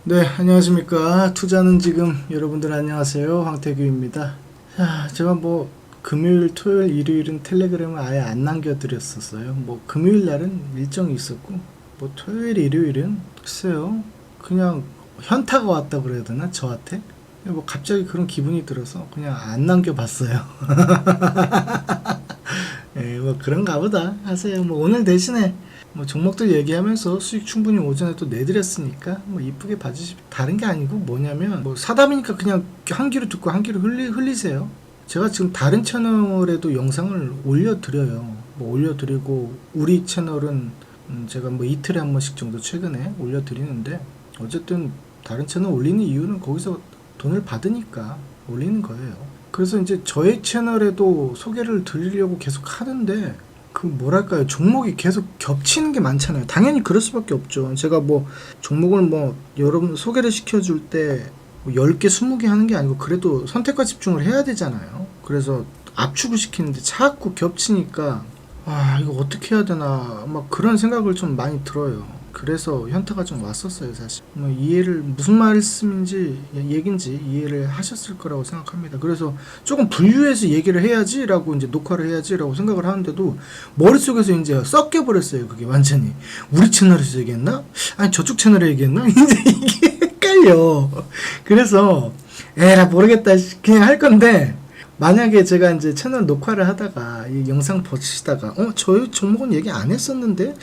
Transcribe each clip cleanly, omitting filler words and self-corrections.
네, 안녕하십니까. 투자는 지금 여러분들 안녕하세요. 황태규입니다. 자, 제가 뭐 금요일, 토요일, 일요일은 텔레그램을 아예 안 남겨드렸었어요. 뭐 금요일 날은 일정이 있었고, 뭐 토요일, 일요일은 글쎄요. 그냥 현타가 왔다 그래야 되나? 저한테? 뭐 갑자기 그런 기분이 들어서 그냥 안 남겨봤어요. 예, 뭐 그런가 보다 하세요. 뭐 오늘 대신에 뭐 종목들 얘기하면서 수익 충분히 오전에 또 내드렸으니까 뭐 이쁘게 봐주시면, 다른 게 아니고 뭐냐면 뭐 사담이니까 그냥 한 귀로 듣고 한 귀로 흘리세요. 제가 지금 다른 채널에도 영상을 올려드려요. 뭐 올려드리고 우리 채널은 제가 뭐 이틀에 한 번씩 정도 최근에 올려드리는데, 어쨌든 다른 채널 올리는 이유는 거기서 돈을 받으니까 올리는 거예요. 그래서 이제 저의 채널에도 소개를 드리려고 계속 하는데, 그 뭐랄까요, 종목이 계속 겹치는 게 많잖아요. 당연히 그럴 수밖에 없죠. 제가 뭐 종목을 뭐 여러분 소개를 시켜줄 때 뭐 10개 20개 하는 게 아니고 그래도 선택과 집중을 해야 되잖아요. 그래서 압축을 시키는데 자꾸 겹치니까 이거 어떻게 해야 되나 막 그런 생각을 좀 많이 들어요. 그래서 현타가 좀 왔었어요. 사실 뭐 이해를, 무슨 말씀인지 얘긴지 이해를 하셨을 거라고 생각합니다. 그래서 조금 분류해서 얘기를 해야지라고, 이제 녹화를 해야지라고 생각을 하는데도 머릿속에서 이제 섞여 버렸어요. 그게 완전히 우리 채널에서 얘기했나? 아니 저쪽 채널에 얘기했나? 이제 이게 헷갈려. 그래서 에라 모르겠다 그냥 할 건데, 만약에 제가 이제 채널 녹화를 하다가 이 영상 보시다가 저희 종목은 얘기 안 했었는데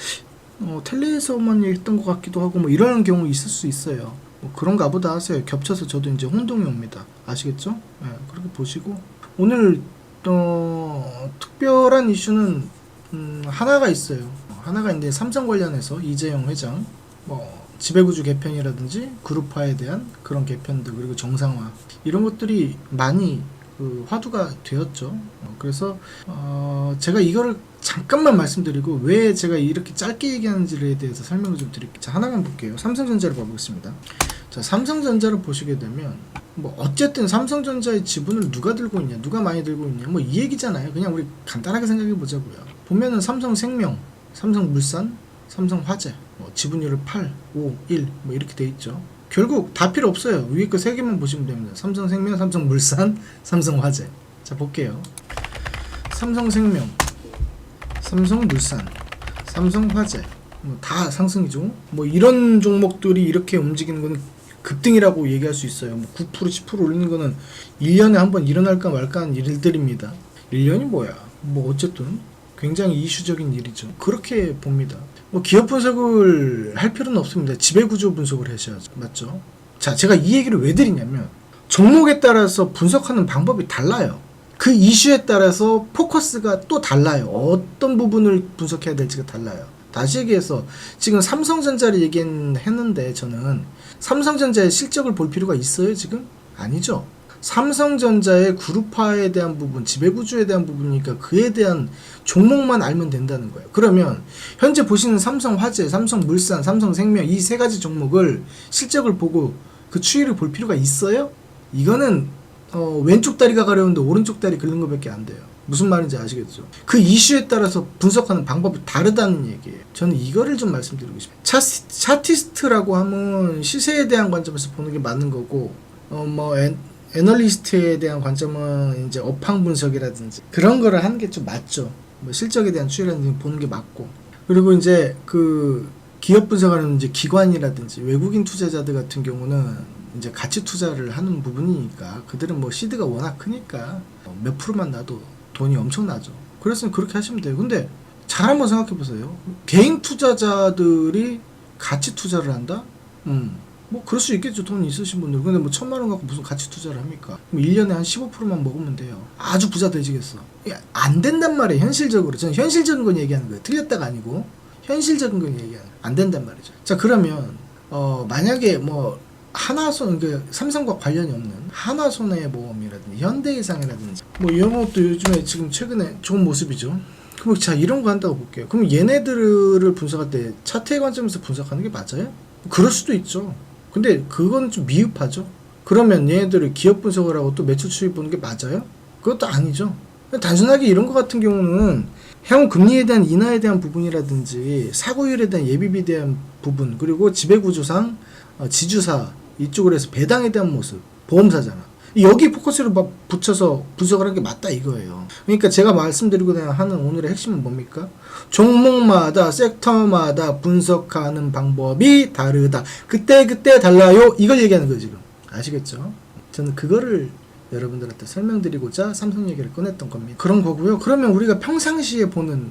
텔레에서만 얘기했던 것 같기도 하고 뭐 이러는 경우 있을 수 있어요. 뭐 그런가 보다 하세요. 겹쳐서 저도 이제 혼동이 옵니다. 아시겠죠? 네, 그렇게 보시고, 오늘 특별한 이슈는 하나가 있어요. 하나가 이제 삼성 관련해서 이재용 회장 뭐 지배구조 개편이라든지 그룹화에 대한 그런 개편들, 그리고 정상화, 이런 것들이 많이 화두가 되었죠. 그래서 제가 이거를 잠깐만 말씀드리고 왜 제가 이렇게 짧게 얘기하는지에 대해서 설명을 좀 드릴게요. 자, 하나만 볼게요. 삼성전자를 봐보겠습니다. 자, 삼성전자를 보시게 되면 뭐 어쨌든 삼성전자의 지분을 누가 들고 있냐, 누가 많이 들고 있냐, 뭐 이 얘기잖아요. 그냥 우리 간단하게 생각해 보자고요. 보면은 삼성생명, 삼성물산, 삼성화재 뭐 지분율을 8, 5, 1 뭐 이렇게 돼 있죠. 결국 다 필요 없어요. 위에 거 3개만 보시면 됩니다. 삼성생명, 삼성물산, 삼성화재. 자, 볼게요. 삼성생명, 삼성물산, 삼성화재 뭐 다 상승이죠. 뭐 이런 종목들이 이렇게 움직이는 거는 급등이라고 얘기할 수 있어요. 뭐 9%, 10% 올리는 거는 1년에 한번 일어날까 말까 하는 일들입니다. 1년이 뭐야. 뭐 어쨌든 굉장히 이슈적인 일이죠. 그렇게 봅니다. 뭐 기업 분석을 할 필요는 없습니다. 지배구조 분석을 하셔야죠. 맞죠? 자, 제가 이 얘기를 왜 드리냐면, 종목에 따라서 분석하는 방법이 달라요. 그 이슈에 따라서 포커스가 또 달라요. 어떤 부분을 분석해야 될지가 달라요. 다시 얘기해서 지금 삼성전자를 얘기했는데, 저는 삼성전자의 실적을 볼 필요가 있어요 지금? 아니죠. 삼성전자의 그룹화에 대한 부분, 지배구조에 대한 부분이니까 그에 대한 종목만 알면 된다는 거예요. 그러면 현재 보시는 삼성화재, 삼성물산, 삼성생명 이 세 가지 종목을 실적을 보고 그 추이를 볼 필요가 있어요? 이거는 왼쪽 다리가 가려운데 오른쪽 다리 긁는 것밖에 안 돼요. 무슨 말인지 아시겠죠? 그 이슈에 따라서 분석하는 방법이 다르다는 얘기예요. 저는 이거를 좀 말씀드리고 싶어요. 차티스트라고 하면 시세에 대한 관점에서 보는 게 맞는 거고, 애널리스트에 대한 관점은 이제 업황 분석이라든지 그런 거를 하는 게 좀 맞죠. 뭐 실적에 대한 추이라든지 보는 게 맞고, 그리고 이제 그 기업 분석하는 이제 기관이라든지 외국인 투자자들 같은 경우는 이제 가치 투자를 하는 부분이니까 그들은 뭐 시드가 워낙 크니까 몇 프로만 나도 돈이 엄청나죠. 그래서 그렇게 하시면 돼요. 근데 잘 한번 생각해 보세요. 개인 투자자들이 가치 투자를 한다? 뭐 그럴 수 있겠죠. 돈 있으신 분들. 근데 뭐 1,000만 원 갖고 무슨 가치 투자를 합니까? 그럼 1년에 한 15%만 먹으면 돼요. 아주 부자 되시겠어. 안 된단 말이에요. 현실적으로. 저는 현실적인 건 얘기하는 거예요. 틀렸다가 아니고 현실적인 건 얘기하는 거예요. 안 된단 말이죠. 자, 그러면 만약에 뭐 하나손, 삼성과 관련이 없는 하나손해보험이라든지 현대해상이라든지 뭐 이런 것도 요즘에 지금 최근에 좋은 모습이죠. 그럼 자, 이런 거 한다고 볼게요. 그럼 얘네들을 분석할 때 차트의 관점에서 분석하는 게 맞아요? 그럴 수도 있죠. 근데 그건 좀 미흡하죠. 그러면 얘네들을 기업 분석을 하고 또 매출 추이 보는 게 맞아요? 그것도 아니죠. 단순하게 이런 것 같은 경우는 향후 금리에 대한 인하에 대한 부분이라든지 사고율에 대한 예비비에 대한 부분, 그리고 지배구조상 지주사 이쪽으로 해서 배당에 대한 모습, 보험사잖아. 여기 포커스를 막 붙여서 분석을 하는 게 맞다 이거예요. 그러니까 제가 말씀드리고 하는 오늘의 핵심은 뭡니까? 종목마다 섹터마다 분석하는 방법이 다르다. 그때 달라요. 이걸 얘기하는 거예요 지금. 아시겠죠? 저는 그거를 여러분들한테 설명드리고자 삼성 얘기를 꺼냈던 겁니다. 그런 거고요. 그러면 우리가 평상시에 보는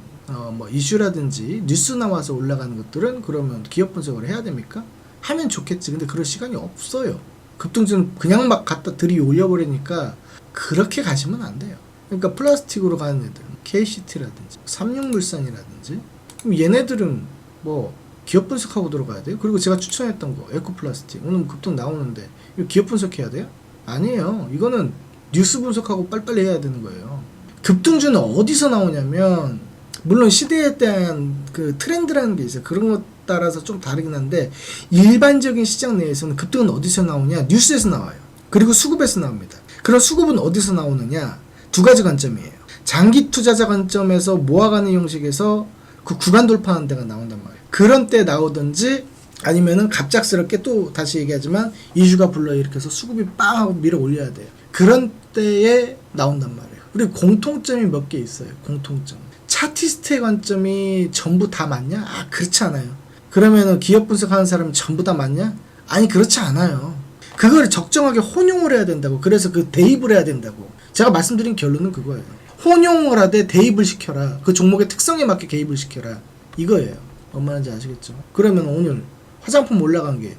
뭐 이슈라든지 뉴스 나와서 올라가는 것들은 그러면 기업 분석을 해야 됩니까? 하면 좋겠지. 근데 그럴 시간이 없어요. 급등주는 그냥 막 갖다 들이 올려버리니까 그렇게 가시면 안 돼요. 그러니까 플라스틱으로 가는 애들, KCT라든지 삼육물산이라든지, 그럼 얘네들은 뭐 기업 분석하고 들어가야 돼요. 그리고 제가 추천했던 거 에코플라스틱 오늘 급등 나오는데 이거 기업 분석해야 돼요? 아니에요. 이거는 뉴스 분석하고 빨리빨리 해야 되는 거예요. 급등주는 어디서 나오냐면, 물론 시대에 대한 그 트렌드라는 게 있어요. 그런 것 따라서 좀 다르긴 한데, 일반적인 시장 내에서는 급등은 어디서 나오냐? 뉴스에서 나와요. 그리고 수급에서 나옵니다. 그럼 수급은 어디서 나오느냐? 두 가지 관점이에요. 장기 투자자 관점에서 모아가는 형식에서 그 구간 돌파하는 데가 나온단 말이에요. 그런 때 나오든지, 아니면은 갑작스럽게 또 다시 얘기하지만 이슈가 불러일으켜서 수급이 빵 하고 밀어 올려야 돼요. 그런 때에 나온단 말이에요. 그리고 공통점이 몇 개 있어요. 공통점. 차티스트의 관점이 전부 다 맞냐? 아, 그렇지 않아요. 그러면은 기업 분석하는 사람이 전부 다 맞냐? 아니, 그렇지 않아요. 그걸 적정하게 혼용을 해야 된다고. 그래서 그 대입을 해야 된다고. 제가 말씀드린 결론은 그거예요. 혼용을 하되 대입을 시켜라. 그 종목의 특성에 맞게 개입을 시켜라. 이거예요. 뭔 말인지 아시겠죠? 그러면 오늘 화장품 올라간 게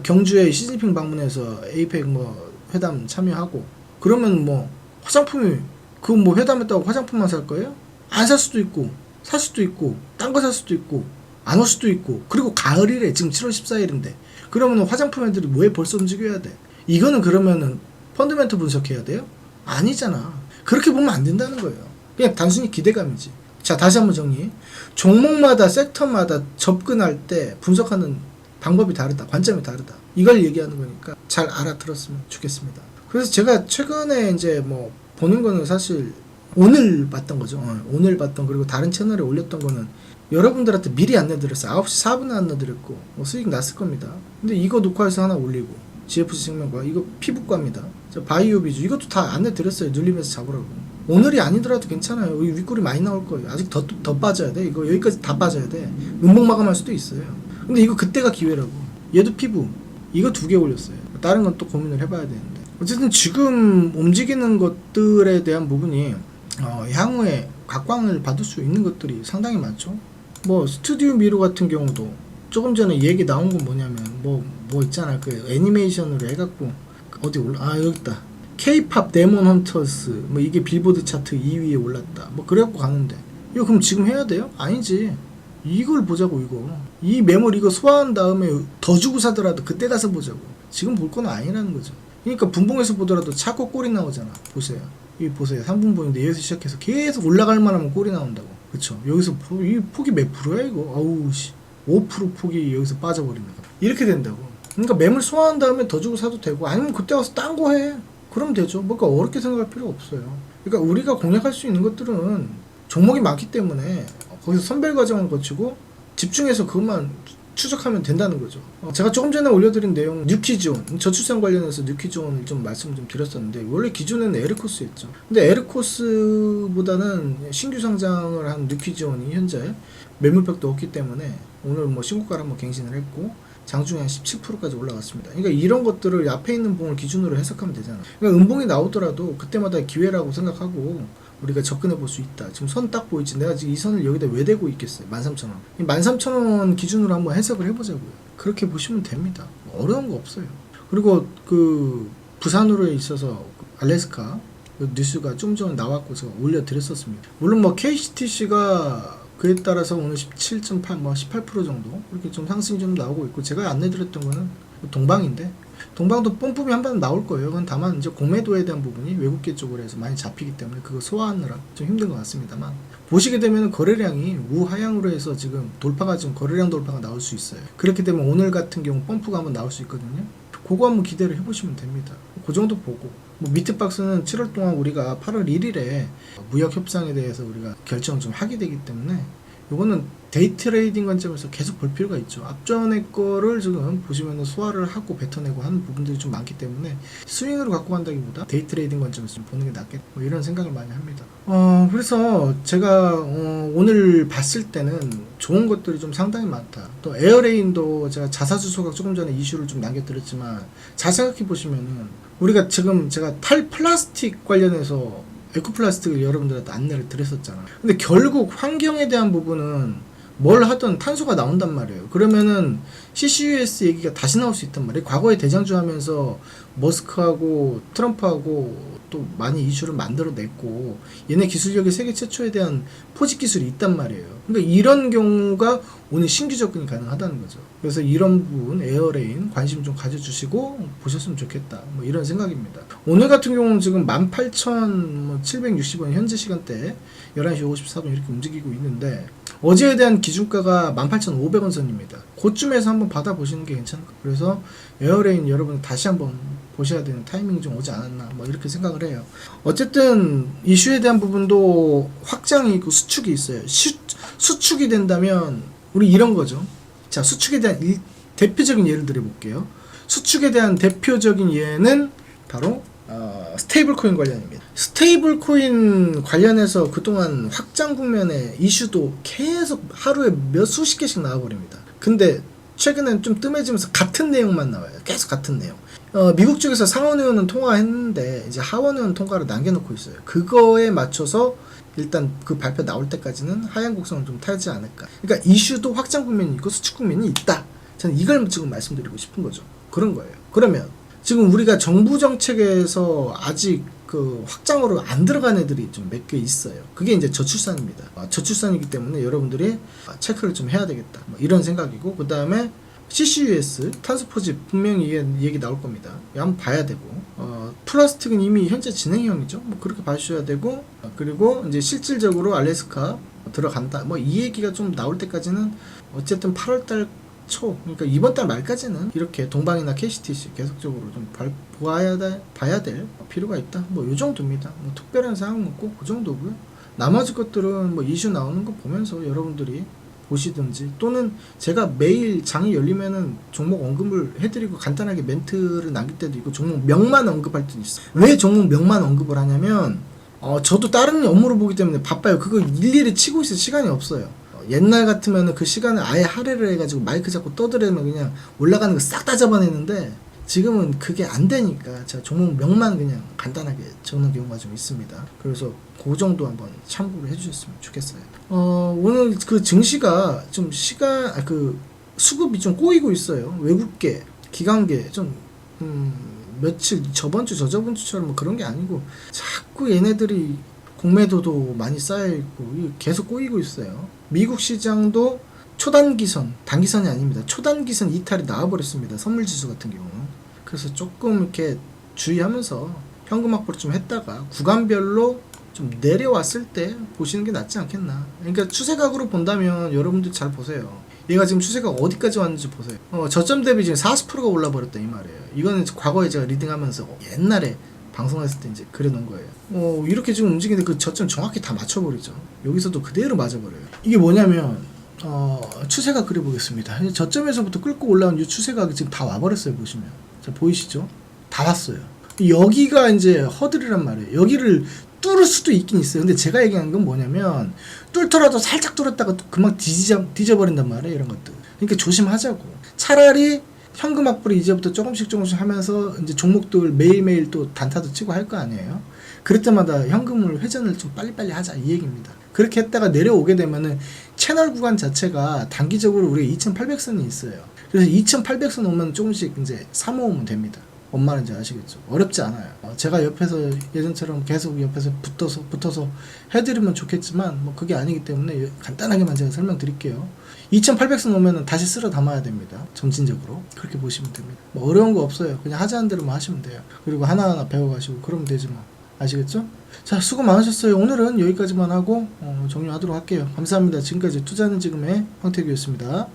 경주에 시진핑 방문해서 에이펙 뭐 회담 참여하고, 그러면 뭐 화장품이 그 뭐 회담했다고 화장품만 살 거예요? 안 살 수도 있고, 살 수도 있고, 딴 거 살 수도 있고, 안 올 수도 있고. 그리고 가을이래. 지금 7월 14일인데 그러면 화장품 애들이 왜 벌써 움직여야 돼? 이거는 그러면은 펀더멘트 분석해야 돼요? 아니잖아. 그렇게 보면 안 된다는 거예요. 그냥 단순히 기대감이지. 자, 다시 한번 정리. 종목마다 섹터마다 접근할 때 분석하는 방법이 다르다. 관점이 다르다. 이걸 얘기하는 거니까 잘 알아들었으면 좋겠습니다. 그래서 제가 최근에 이제 뭐 보는 거는 사실 오늘 봤던 거죠. 오늘 봤던, 그리고 다른 채널에 올렸던 거는 여러분들한테 미리 안내드렸어요. 9시 4분에 안내드렸고 뭐 수익 났을 겁니다. 근데 이거 녹화해서 하나 올리고, GFC 생명과 이거 피부과입니다. 바이오 비주 이것도 다 안내드렸어요. 눌리면서 잡으라고. 오늘이 아니더라도 괜찮아요. 여기 윗골이 많이 나올 거예요. 아직 더 빠져야 돼. 이거 여기까지 다 빠져야 돼. 음봉 마감할 수도 있어요. 근데 이거 그때가 기회라고. 얘도 피부 이거 2개 올렸어요. 다른 건 또 고민을 해봐야 되는데, 어쨌든 지금 움직이는 것들에 대한 부분이 향후에 각광을 받을 수 있는 것들이 상당히 많죠. 뭐 스튜디오 미로 같은 경우도 조금 전에 얘기 나온 건 뭐냐면 뭐 있잖아, 그 애니메이션으로 해갖고 어디 올라, 여기 있다. K-팝 데몬 헌터스 뭐 이게 빌보드 차트 2위에 올랐다. 뭐 그래갖고 가는데 이거 그럼 지금 해야 돼요? 아니지. 이걸 보자고. 이 매물 이거 소화한 다음에 더 주고 사더라도 그때 가서 보자고. 지금 볼 건 아니라는 거죠. 그러니까 분봉에서 보더라도 자꾸 꼴이 나오잖아. 보세요. 이 보세요. 3분봉인데 여기서 시작해서 계속 올라갈 만하면 꼴이 나온다고. 그쵸? 여기서 이 폭이 몇 프로야 이거? 아우 씨. 5% 폭이 여기서 빠져버린다. 이렇게 된다고. 그러니까 매물 소화한 다음에 더 주고 사도 되고, 아니면 그때 가서 딴 거 해. 그럼 되죠. 뭔가 어렵게 생각할 필요 없어요. 그러니까 우리가 공략할 수 있는 것들은 종목이 많기 때문에 거기서 선별 과정을 거치고 집중해서 그것만 추적하면 된다는 거죠. 제가 조금 전에 올려드린 내용, 뉴키즈온, 저출산 관련해서 뉴키즈온을 좀 말씀을 좀 드렸었는데, 원래 기존에는 에르코스였죠. 근데 에르코스보다는 신규 상장을 한 뉴키즈온이 현재 매물벽도 없기 때문에 오늘 뭐 신고가를 한번 갱신을 했고, 장중에 한 17%까지 올라갔습니다. 그러니까 이런 것들을 앞에 있는 봉을 기준으로 해석하면 되잖아. 그러니까 음봉이 나오더라도 그때마다 기회라고 생각하고 우리가 접근해 볼 수 있다. 지금 선 딱 보이지? 내가 지금 이 선을 여기다 왜 대고 있겠어요? 13,000원. 13,000원 기준으로 한번 해석을 해보자고요. 그렇게 보시면 됩니다. 어려운 거 없어요. 그리고 그 부산으로 있어서 알래스카 뉴스가 좀 전에 나왔고 제가 올려드렸었습니다. 물론 뭐 KCTC가 그에 따라서 오늘 17.8, 뭐 18% 정도 이렇게 좀 상승이 좀 나오고 있고, 제가 안내드렸던 거는 동방인데, 동방도 뽐뿌이 한 번 나올 거예요. 그건 다만 이제 공매도에 대한 부분이 외국계 쪽으로 해서 많이 잡히기 때문에 그거 소화하느라 좀 힘든 것 같습니다만, 보시게 되면 거래량이 우하향으로 해서 지금 거래량 돌파가 나올 수 있어요. 그렇기 때문에 오늘 같은 경우 펌프가 한번 나올 수 있거든요. 그거 한번 기대를 해보시면 됩니다. 그 정도 보고, 뭐 밑에 박스는 7월 동안 우리가 8월 1일에 무역 협상에 대해서 우리가 결정을 좀 하게 되기 때문에 요거는 데이 트레이딩 관점에서 계속 볼 필요가 있죠. 앞전에 거를 지금 보시면 소화를 하고 뱉어내고 하는 부분들이 좀 많기 때문에 스윙으로 갖고 간다기보다 데이 트레이딩 관점에서 좀 보는 게 낫겠다, 뭐 이런 생각을 많이 합니다. 그래서 제가 오늘 봤을 때는 좋은 것들이 좀 상당히 많다. 또 에어레인도 제가 자사주 소각 조금 전에 이슈를 좀 남겨드렸지만 잘 생각해 보시면은 우리가 지금 제가 탈플라스틱 관련해서 에코플라스틱을 여러분들한테 안내를 드렸었잖아. 근데 결국 환경에 대한 부분은 뭘 하든 탄소가 나온단 말이에요. 그러면은 CCUS 얘기가 다시 나올 수 있단 말이에요. 과거에 대장주 하면서 머스크하고 트럼프하고 또 많이 이슈를 만들어냈고 얘네 기술력이 세계 최초에 대한 포집 기술이 있단 말이에요. 그러니까 이런 경우가 오늘 신규 접근이 가능하다는 거죠. 그래서 이런 부분 에어레인 관심 좀 가져주시고 보셨으면 좋겠다, 뭐 이런 생각입니다. 오늘 같은 경우는 지금 18,760원 현재 시간대 11시 54분 이렇게 움직이고 있는데 어제에 대한 기준가가 18,500원 선입니다. 그쯤에서 한번 받아보시는 게 괜찮을 것 같아요. 그래서 에어레인 여러분 다시 한번 보셔야 되는 타이밍이 좀 오지 않았나, 뭐 이렇게 생각을 해요. 어쨌든 이슈에 대한 부분도 확장이 있고 수축이 있어요. 수축이 된다면 우리 이런 거죠. 자, 수축에 대한 대표적인 예를 들어볼게요. 수축에 대한 대표적인 예는 바로 스테이블 코인 관련입니다. 스테이블 코인 관련해서 그동안 확장 국면의 이슈도 계속 하루에 몇 수십 개씩 나와버립니다. 근데 최근엔 좀 뜸해지면서 같은 내용만 나와요. 계속 같은 내용. 미국 쪽에서 상원의원은 통과했는데 이제 하원의원 통과를 남겨놓고 있어요. 그거에 맞춰서 일단 그 발표 나올 때까지는 하향 곡선을 좀 타지 않을까. 그러니까 이슈도 확장 국면이 있고 수축 국면이 있다. 저는 이걸 지금 말씀드리고 싶은 거죠. 그런 거예요. 그러면 지금 우리가 정부 정책에서 아직 그 확장으로 안 들어간 애들이 좀 몇 개 있어요. 그게 이제 저출산입니다. 저출산이기 때문에 여러분들이 체크를 좀 해야 되겠다, 뭐 이런 생각이고, 그 다음에 CCUS 탄소 포집 분명히 얘기 나올 겁니다. 한번 봐야 되고, 플라스틱은 이미 현재 진행형이죠. 뭐 그렇게 봐주셔야 되고, 그리고 이제 실질적으로 알래스카 들어간다, 뭐 이 얘기가 좀 나올 때까지는 어쨌든 8월달 초, 그러니까 이번 달 말까지는 이렇게 동방이나 KCTC 계속적으로 좀 봐야 될 필요가 있다. 뭐 요 정도입니다. 뭐 특별한 사항은 없고 그 정도고요. 나머지 것들은 뭐 이슈 나오는 거 보면서 여러분들이 보시든지, 또는 제가 매일 장이 열리면은 종목 언급을 해드리고 간단하게 멘트를 남길 때도 있고 종목 명만 언급할 때도 있어요. 왜 종목 명만 언급을 하냐면 저도 다른 업무를 보기 때문에 바빠요. 그거 일일이 치고 있을 시간이 없어요. 옛날 같으면은 그 시간을 아예 할애를 해가지고 마이크 잡고 떠들으면 그냥 올라가는 거 싹 다 잡아내는데, 지금은 그게 안 되니까 제가 종목 명만 그냥 간단하게 적는 경우가 좀 있습니다. 그래서 그 정도 한번 참고를 해주셨으면 좋겠어요. 오늘 그 증시가 좀 수급이 좀 꼬이고 있어요. 외국계, 기관계 좀 며칠 저번 주처럼 뭐 그런 게 아니고 자꾸 얘네들이 공매도도 많이 쌓여있고 계속 꼬이고 있어요. 미국 시장도 초단기선, 단기선이 아닙니다. 초단기선 이탈이 나와버렸습니다. 선물지수 같은 경우. 그래서 조금 이렇게 주의하면서 현금 확보를 좀 했다가 구간별로 좀 내려왔을 때 보시는 게 낫지 않겠나. 그러니까 추세각으로 본다면 여러분들 잘 보세요. 얘가 지금 추세가 어디까지 왔는지 보세요. 저점 대비 지금 40%가 올라버렸다 이 말이에요. 이거는 과거에 제가 리딩하면서 옛날에 방송했을 때 이제 그려놓은 거예요. 이렇게 지금 움직이는데 그 저점 정확히 다 맞춰버리죠. 여기서도 그대로 맞아버려요. 이게 뭐냐면 추세각 그려보겠습니다. 저점에서부터 끌고 올라온 이 추세각이 지금 다 와버렸어요. 보시면 자, 보이시죠? 다 왔어요. 여기가 이제 허들이란 말이에요. 여기를 뚫을 수도 있긴 있어요. 근데 제가 얘기한 건 뭐냐면 뚫더라도 살짝 뚫었다가 금방 뒤져버린단 말이에요. 이런 것들. 그러니까 조심하자고. 차라리 현금 확보를 이제부터 조금씩 하면서 이제 종목들 매일매일 또 단타도 치고 할 거 아니에요. 그럴 때마다 현금을 회전을 좀 빨리빨리 하자 이 얘기입니다. 그렇게 했다가 내려오게 되면은 채널 구간 자체가 단기적으로 우리가 2800선이 있어요. 그래서 2800선 오면 조금씩 이제 사모으면 됩니다. 뭔 말인지 아시겠죠? 어렵지 않아요. 제가 옆에서 예전처럼 계속 옆에서 붙어서 해드리면 좋겠지만 뭐 그게 아니기 때문에 간단하게만 제가 설명드릴게요. 2800선 오면은 다시 쓸어 담아야 됩니다. 점진적으로 그렇게 보시면 됩니다. 뭐 어려운 거 없어요. 그냥 하자는 대로만 하시면 돼요. 그리고 하나하나 배워가시고 그러면 되지 뭐. 아시겠죠? 자, 수고 많으셨어요. 오늘은 여기까지만 하고 종료하도록 할게요. 감사합니다. 지금까지 투자는 지금의 황태규였습니다.